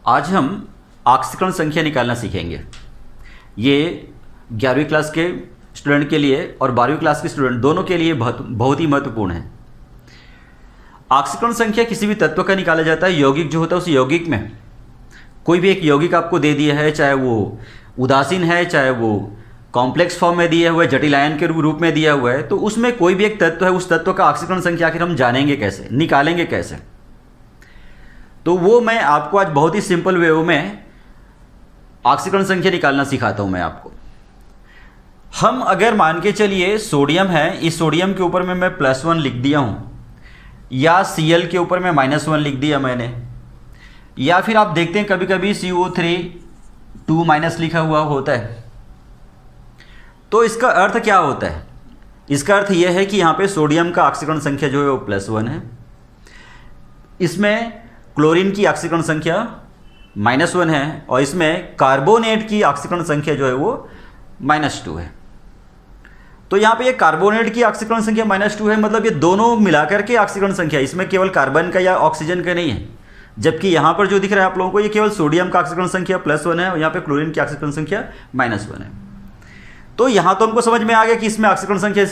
आज हम ऑक्सीकरण संख्या निकालना सीखेंगे। ये 11वीं क्लास के स्टूडेंट के लिए और 12वीं क्लास के स्टूडेंट दोनों के लिए बहुत ही महत्वपूर्ण है। ऑक्सीकरण संख्या किसी भी तत्व का निकाला जाता है। यौगिक जो होता है उस यौगिक में कोई भी एक यौगिक आपको दे दिया है, चाहे वो उदासीन है, चाहे वो कॉम्प्लेक्स फॉर्म में दिया हुआ है, जटिल आयन के रूप में दिया हुआ है, तो उसमें कोई भी एक तत्व है, उस तत्व का ऑक्सीकरण संख्या आखिर हम जानेंगे कैसे, निकालेंगे कैसे। तो वो मैं आपको आज बहुत ही सिंपल वे में ऑक्सीकरण संख्या निकालना सिखाता हूं मैं आपको। हम अगर मान के चलिए सोडियम है, इस सोडियम के ऊपर में मैं +1 लिख दिया हूं, या Cl के ऊपर में -1 लिख दिया मैंने, या फिर आप देखते हैं कभी कभी CO3 2- लिखा हुआ होता है। तो इसका अर्थ क्या होता है? इसका अर्थ यह है कि यहाँ पे सोडियम का ऑक्सीकरण संख्या जो है वो +1 है, इसमें क्लोरीन की ऑक्सीकरण संख्या -1 है, और इसमें कार्बोनेट की ऑक्सीकरण संख्या जो है वो -2 है। तो यहाँ पे ये कार्बोनेट की ऑक्सीकरण संख्या -2 है, मतलब ये दोनों मिलाकर के ऑक्सीकरण संख्या, इसमें केवल कार्बन का या ऑक्सीजन का नहीं है। जबकि यहाँ पर जो दिख रहा है आप लोगों को, ये केवल सोडियम का ऑक्सीकरण संख्या +1 है और यहाँ पे क्लोरीन की ऑक्सीकरण संख्या -1 है। तो यहाँ तो हमको समझ में आ गया कि इसमें ऑक्सीकरण संख्या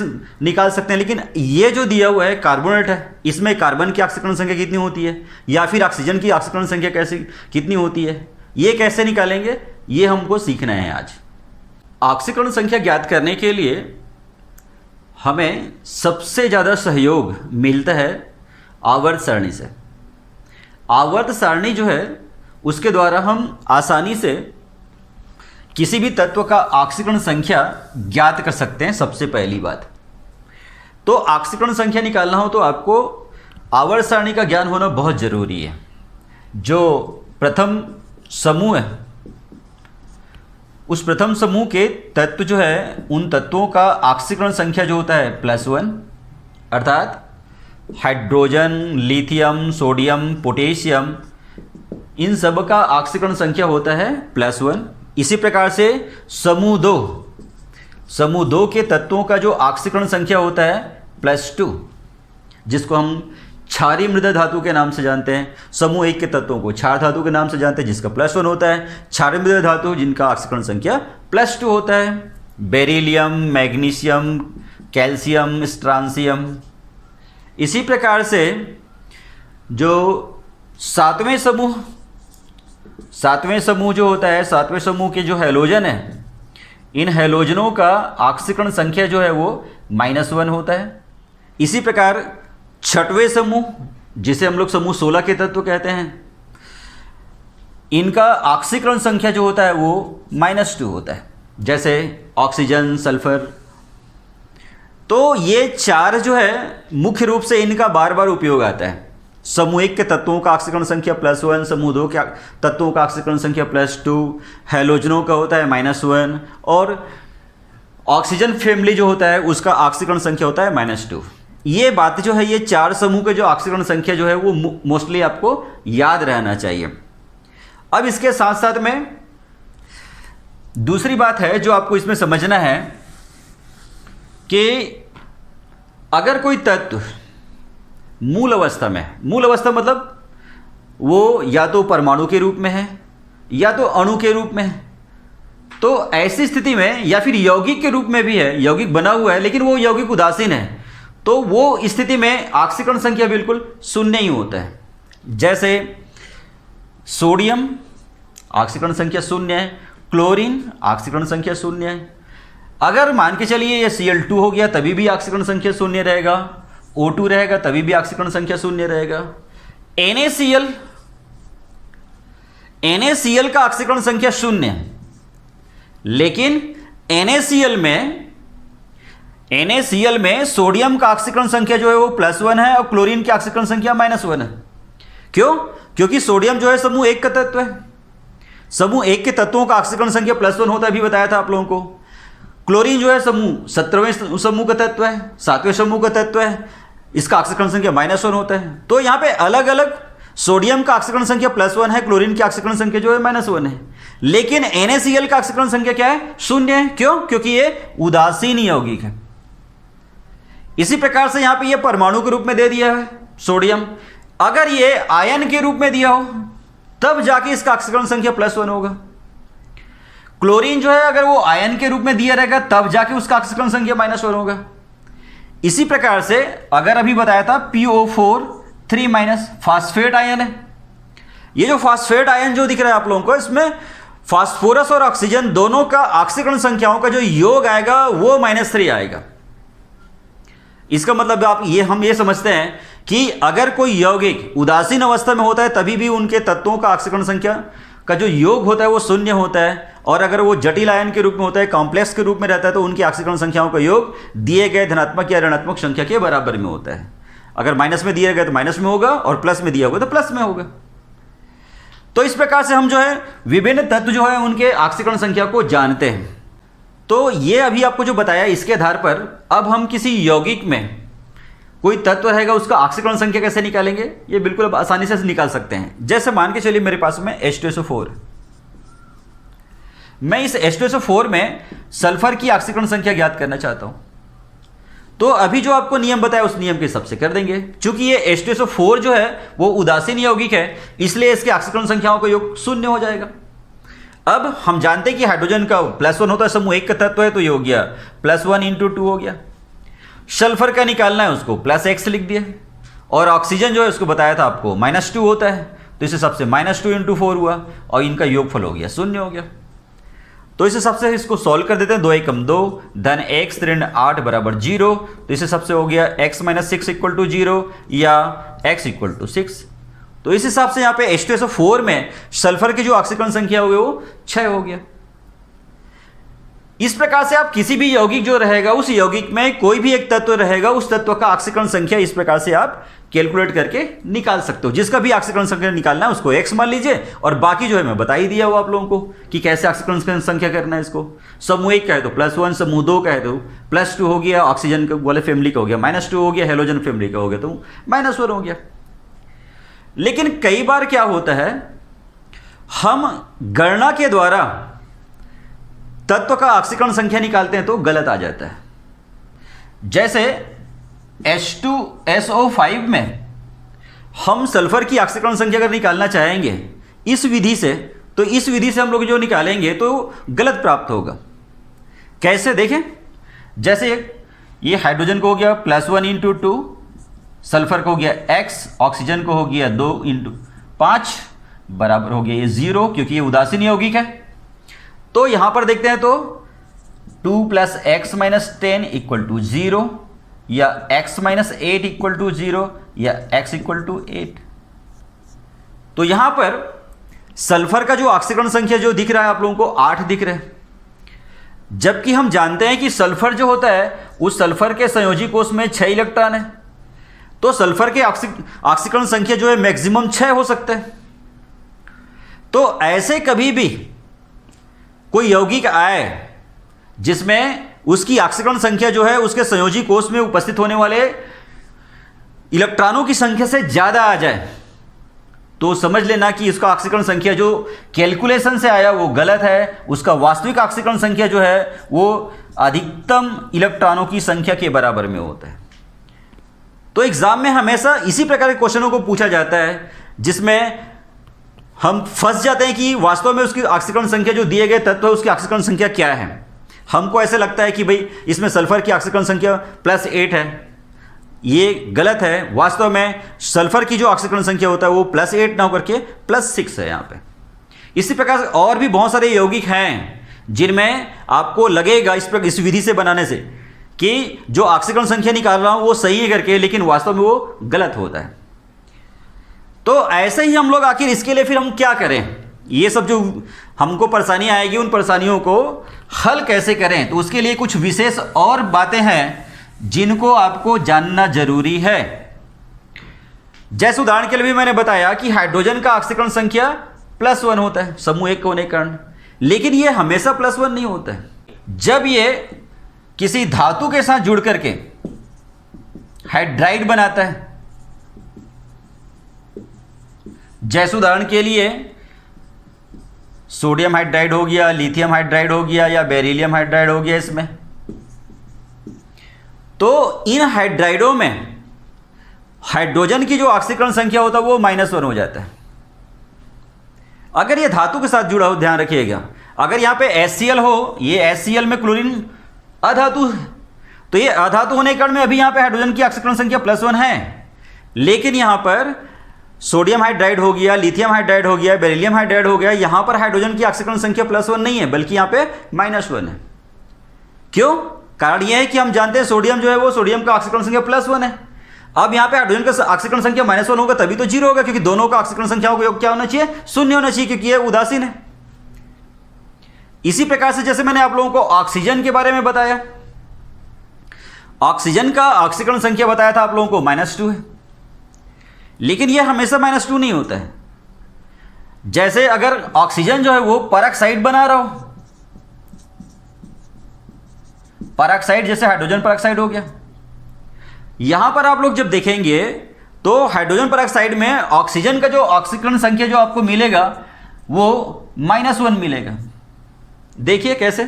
निकाल सकते हैं, लेकिन ये जो दिया हुआ है कार्बोनेट है, इसमें कार्बन की ऑक्सीकरण संख्या कितनी होती है, या फिर ऑक्सीजन की ऑक्सीकरण संख्या कितनी होती है, ये कैसे निकालेंगे, ये हमको सीखना है आज। ऑक्सीकरण संख्या ज्ञात करने के लिए हमें सबसे ज़्यादा सहयोग मिलता है आवर्त सारणी से। आवर्त सारणी जो है उसके द्वारा हम आसानी से किसी भी तत्व का ऑक्सीकरण संख्या ज्ञात कर सकते हैं। सबसे पहली बात तो ऑक्सीकरण संख्या निकालना हो तो आपको आवर्त सारणी का ज्ञान होना बहुत जरूरी है। जो प्रथम समूह है उस प्रथम समूह के तत्व जो है, उन तत्वों का ऑक्सीकरण संख्या जो होता है +1, अर्थात हाइड्रोजन, लिथियम, सोडियम, पोटेशियम, इन सब का ऑक्सीकरण संख्या होता है +1। इसी प्रकार से समूह 2 के तत्वों का जो ऑक्सीकरण संख्या होता है +2, जिसको हम क्षारीय मृदा धातु के नाम से जानते हैं। समूह 1 के तत्वों को क्षार धातु के नाम से जानते हैं, जिसका +1 होता है। क्षारीय मृदा धातु जिनका ऑक्सीकरण संख्या +2 होता है। Beryllium, magnesium, calcium, strontium. इसी प्रकार से जो सातवें समूह जो होता है, सातवें समूह के जो हैलोजन है, इन हैलोजनों का ऑक्सीकरण संख्या जो है वो -1 होता है। इसी प्रकार छठवें समूह, जिसे हम लोग समूह 16 के तत्व कहते हैं, इनका ऑक्सीकरण संख्या जो होता है वो -2 होता है, जैसे ऑक्सीजन, सल्फर। तो ये 4 जो है मुख्य रूप से इनका बार बार उपयोग आता है। समूह 1 के तत्वों का ऑक्सीकरण संख्या +1, समूह 2 के तत्वों का ऑक्सीकरण संख्या +2, हैलोजनों का होता है -1, और ऑक्सीजन फैमिली जो होता है उसका ऑक्सीकरण संख्या होता है -2। ये बात जो है, ये 4 समूह के जो ऑक्सीकरण संख्या जो है वो मोस्टली आपको याद रहना चाहिए। अब इसके साथ साथ में दूसरी बात है जो आपको इसमें समझना है कि अगर कोई तत्व मूल अवस्था मतलब वो या तो परमाणु के रूप में है या तो अणु के रूप में है, तो ऐसी स्थिति में, या फिर यौगिक के रूप में भी है, यौगिक बना हुआ है लेकिन वो यौगिक उदासीन है, तो वो स्थिति में ऑक्सीकरण संख्या बिल्कुल 0 ही होता है। जैसे सोडियम ऑक्सीकरण संख्या 0 है, क्लोरीन ऑक्सीकरण संख्या 0 है। अगर मान के चलिए ये Cl2 हो गया तभी भी ऑक्सीकरण संख्या 0 रहेगा, O2 रहेगा तभी भी ऑक्सीकरण संख्या 0 रहेगा। NaCl का ऑक्सीकरण संख्या 0 है, लेकिन NaCl में सोडियम का ऑक्सीकरण संख्या जो है वो +1 है और क्लोरीन की ऑक्सीकरण संख्या -1 है। क्यों? क्योंकि सोडियम जो है समूह 1 का तत्व है। समूह 1 के तत्वों का ऑक्सीकरण संख्या +1 होता है, अभी बताया था आप लोगों को। क्लोरीन जो है समूह 17वें समूह का तत्व है, 7वें समूह का तत्व है, इसका ऑक्सीकरण संख्या -1 होता है। तो यहाँ पे अलग अलग सोडियम का ऑक्सीकरण संख्या +1 है, क्लोरीन की ऑक्सीकरण संख्या जो है -1 है, लेकिन NaCl का ऑक्सीकरण संख्या क्या है? 0 है। क्यों? क्योंकि ये उदासीन यौगिक है। इसी प्रकार से यहाँ पे ये परमाणु के रूप में दे दिया है सोडियम। अगर ये आयन के रूप में दिया हो तब जाके इसका ऑक्सीकरण संख्या +1 होगा। क्लोरीन जो है अगर वो आयन के रूप में दिया रहेगा तब जाके उसका ऑक्सीकरण संख्या -1 होगा। इसी प्रकार से अगर अभी बताया था PO4 3- फास्फेट आयन है। ये जो फास्फेट आयन जो दिख रहा है आप लोगों को, इसमें फास्फोरस और ऑक्सीजन दोनों का ऑक्सीकरण संख्याओं का जो योग आएगा वो -3 आएगा। इसका मतलब हम ये समझते हैं कि अगर कोई यौगिक उदासीन अवस्था में होता है तभी भी उनके तत्वों का ऑक्सीकरण संख्या का जो योग होता है वो 0 होता है, और अगर वो जटिल आयन के रूप में होता है, कॉम्प्लेक्स के रूप में रहता है, तो उनकी ऑक्सीकरण संख्याओं का योग दिए गए धनात्मक या ऋणात्मक संख्या के बराबर में होता है। अगर माइनस में दिया गया तो माइनस में होगा, और प्लस में दिया होगा तो प्लस में होगा। तो इस प्रकार से हम जो है विभिन्न तत्व जो है उनके ऑक्सीकरण संख्या को जानते हैं। तो ये अभी आपको जो बताया इसके आधार पर अब हम किसी यौगिक में कोई तत्व रहेगा उसका ऑक्सीकरण संख्या कैसे निकालेंगे, ये बिल्कुल आसानी से निकाल सकते हैं। जैसे मान के चलिए मेरे पास में H2SO4, मैं इस H2SO4 में सल्फर की ऑक्सीकरण संख्या ज्ञात करना चाहता हूं, तो अभी जो आपको नियम बताया उस नियम के हिसाब से कर देंगे। चूंकि ये H2SO4 जो है वो उदासीन यौगिक है, इसलिए इसके ऑक्सीकरण संख्याओं का योग 0 हो जाएगा। अब हम जानते हैं कि हाइड्रोजन का +1 होता है, समूह 1 का तत्व है, तो ये हो गया +1 × 2 हो गया। सल्फर का निकालना है, उसको +X लिख दिया, और ऑक्सीजन जो है उसको बताया था आपको -2 होता है, तो इस हिसाब से -2 × 4 हुआ, और इनका योगफल हो गया 0 हो गया। तो इस हिसाब से इसको सॉल्व कर देते हैं। 2 × 1 = 2, धन x ऋण 8 = 0, तो इस हिसाब से हो गया x - 6 = 0 या x = 6। तो इस हिसाब से यहाँ पे H2SO4 में सल्फर की जो ऑक्सीकरण संख्या हो गई वो 6 हो गया। इस प्रकार से आप किसी भी यौगिक जो रहेगा उस यौगिक में कोई भी एक तत्व रहेगा, उस तत्व का ऑक्सीकरण संख्या इस प्रकार से आप कैलकुलेट करके निकाल सकते हो। जिसका भी ऑक्सीकरण संख्या निकालना है उसको x मान लीजिए, और बाकी जो है मैं बता ही दिया वो आप लोगों को कि कैसे ऑक्सीकरण संख्या करना है इसको। समूह 1 का है तो +1, समूह 2 का है तो +2 हो गया, ऑक्सीजन वाले फैमिली का हो गया -2 हो गया, हेलोजन फैमिली का हो गया तो -1 हो गया। लेकिन कई बार क्या होता है, हम गणना के द्वारा तत्व का ऑक्सीकरण संख्या निकालते हैं तो गलत आ जाता है। जैसे H2SO5 में हम सल्फर की ऑक्सीकरण संख्या अगर निकालना चाहेंगे इस विधि से, तो इस विधि से हम लोग जो निकालेंगे तो गलत प्राप्त होगा। कैसे देखें, जैसे ये हाइड्रोजन को हो गया +1 × 2, सल्फर को हो गया x, ऑक्सीजन को हो गया 2 × 5 बराबर हो गया ये 0, क्योंकि ये उदासीन यौगिक है। तो यहां पर देखते हैं तो 2 + x - 10 = 0, या x - 8 = 0, या x = 8। तो यहां पर सल्फर का जो ऑक्सीकरण संख्या जो दिख रहा है आप लोगों को 8 दिख रहा है, जबकि हम जानते हैं कि सल्फर जो होता है उस सल्फर के संयोजी कोष में 6 इलेक्ट्रॉन है, तो सल्फर के ऑक्सीकरण संख्या जो है मैक्सिमम 6 हो सकता है। तो ऐसे कभी भी कोई यौगिक आए जिसमें उसकी ऑक्सीकरण संख्या जो है उसके संयोजी कोष में उपस्थित होने वाले इलेक्ट्रॉनों की संख्या से ज्यादा आ जाए, तो समझ लेना कि इसका ऑक्सीकरण संख्या जो कैलकुलेशन से आया वो गलत है। उसका वास्तविक ऑक्सीकरण संख्या जो है वो अधिकतम इलेक्ट्रॉनों की संख्या के बराबर में होता है। तो एग्जाम में हमेशा इसी प्रकार के क्वेश्चनों को पूछा जाता है जिसमें हम फंस जाते हैं कि वास्तव में उसकी ऑक्सीकरण संख्या जो दिए गए तत्व है उसकी ऑक्सीकरण संख्या क्या है। हमको ऐसे लगता है कि भाई इसमें सल्फर की ऑक्सीकरण संख्या +8 है, ये गलत है। वास्तव में सल्फर की जो ऑक्सीकरण संख्या होता है वो +8 ना होकर के +6 है यहाँ पे। इसी प्रकार से और भी बहुत सारे यौगिक हैं जिनमें आपको लगेगा इस विधि से बनाने से कि जो ऑक्सीकरण संख्या निकाल रहा हूं वो सही है करके, लेकिन वास्तव में वो गलत होता है। तो ऐसे ही हम लोग आखिर इसके लिए फिर हम क्या करें, ये सब जो हमको परेशानी आएगी उन परेशानियों को हल कैसे करें, तो उसके लिए कुछ विशेष और बातें हैं जिनको आपको जानना जरूरी है। जैसे उदाहरण के लिए भी मैंने बताया कि हाइड्रोजन का ऑक्सीकरण संख्या +1 होता है समूह 1 होने के कारण, लेकिन ये हमेशा +1 नहीं होता है। जब ये किसी धातु के साथ जुड़ करके हाइड्राइड बनाता है, जैसे उदाहरण के लिए सोडियम हाइड्राइड हो गया, लिथियम हाइड्राइड हो गया, या बेरिलियम हाइड्राइड हो गया, इसमें तो इन हाइड्राइडों में हाइड्रोजन की जो ऑक्सीकरण संख्या होता है वो -1 हो जाता है। अगर ये धातु के साथ जुड़ा हो, ध्यान रखिएगा, अगर यहाँ पे HCl हो, ये HCl में क्लोरीन अधातु है, तो ये अधातु होने के कारण में अभी यहाँ पे हाइड्रोजन की ऑक्सीकरण संख्या +1 है, लेकिन यहाँ पर सोडियम हाइड्राइड हो गया, लिथियम हाइड्राइड हो गया, बेरिलियम हाइड्राइड हो गया, यहाँ पर हाइड्रोजन की ऑक्सीकरण संख्या +1 नहीं है, बल्कि यहाँ पे -1 है। क्यों? कारण यह है कि हम जानते हैं सोडियम जो है वो सोडियम का ऑक्सीकरण संख्या +1 है। अब यहाँ पे हाइड्रोजन का ऑक्सीकरण संख्या -1 होगा तभी तो 0 होगा, क्योंकि दोनों का ऑक्सीकरण संख्याओं का योग क्या होना चाहिए? 0 होना चाहिए, क्योंकि ये उदासीन है। इसी प्रकार से जैसे मैंने आप लोगों को ऑक्सीजन के बारे में बताया, ऑक्सीजन का ऑक्सीकरण संख्या बताया था आप लोगों को -2 है, लेकिन यह हमेशा -2 नहीं होता है। जैसे अगर ऑक्सीजन जो है वो परऑक्साइड बना रहा हो, परऑक्साइड जैसे हाइड्रोजन परऑक्साइड हो गया, यहां पर आप लोग जब देखेंगे तो हाइड्रोजन परऑक्साइड में ऑक्सीजन का जो ऑक्सीकरण संख्या जो आपको मिलेगा वो -1 मिलेगा। देखिए कैसे,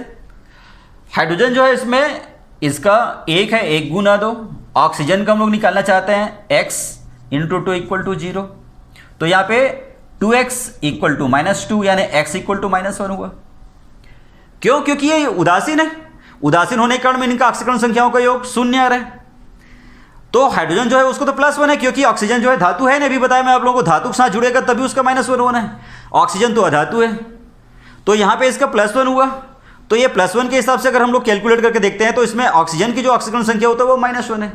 हाइड्रोजन जो है इसमें इसका 1 है, 1 गुना 2, ऑक्सीजन का हम लोग निकालना चाहते हैं x × 2 = 0, तो यहाँ पे 2x = -2 यानी x = -1 हुआ। क्यों? क्योंकि ये उदासीन है, उदासीन होने के कारण में इनका ऑक्सीकरण संख्याओं का योग 0 आ रहा है। तो हाइड्रोजन जो है उसको तो +1 है, क्योंकि ऑक्सीजन जो है धातु है, नहीं भी बताया मैं आप लोगों को, धातु के साथ जुड़ेगा तभी उसका -1 होना है। ऑक्सीजन तो अधातु है, तो यहाँ पे इसका +1 हुआ। तो ये +1 के हिसाब से अगर हम लोग कैलकुलेट करके देखते हैं तो इसमें ऑक्सीजन की जो ऑक्सीकरण संख्या होता है वो -1 है।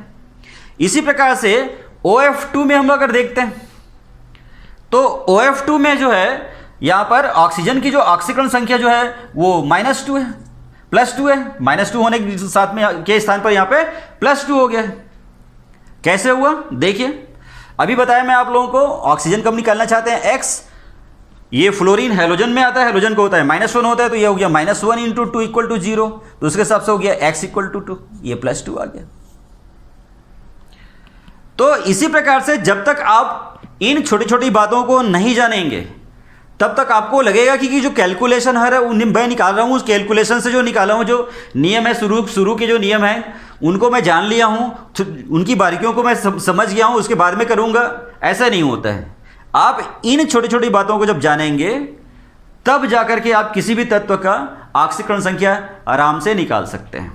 इसी प्रकार से OF2 में हम लोग अगर देखते हैं तो OF2 में जो है यहाँ पर ऑक्सीजन की जो ऑक्सीकरण संख्या जो है वो -2 है, +2 है, -2 होने के साथ में के स्थान पर यहाँ पे +2 हो गया है। कैसे हुआ? देखिए, अभी बताया मैं आप लोगों को, ऑक्सीजन कब निकालना चाहते हैं? x, ये फ्लोरीन हेलोजन में आता है, हेलोजन को होता है -1 होता है, तो ये हो गया -1 × 2 = 0, तो उसके हिसाब से हो गया x = 2, ये +2 आ गया। तो इसी प्रकार से जब तक आप इन छोटी छोटी बातों को नहीं जानेंगे तब तक आपको लगेगा कि जो कैलकुलेशन है मैं निकाल रहा हूँ, उस कैलकुलेशन से जो निकाला हूँ, जो नियम है, शुरू के जो नियम हैं उनको मैं जान लिया हूँ, उनकी बारीकियों को मैं समझ गया हूँ, उसके बाद में करूँगा, ऐसा नहीं होता है। आप इन छोटी छोटी बातों को जब जानेंगे तब जाकर के आप किसी भी तत्व का ऑक्सीकरण संख्या आराम से निकाल सकते हैं।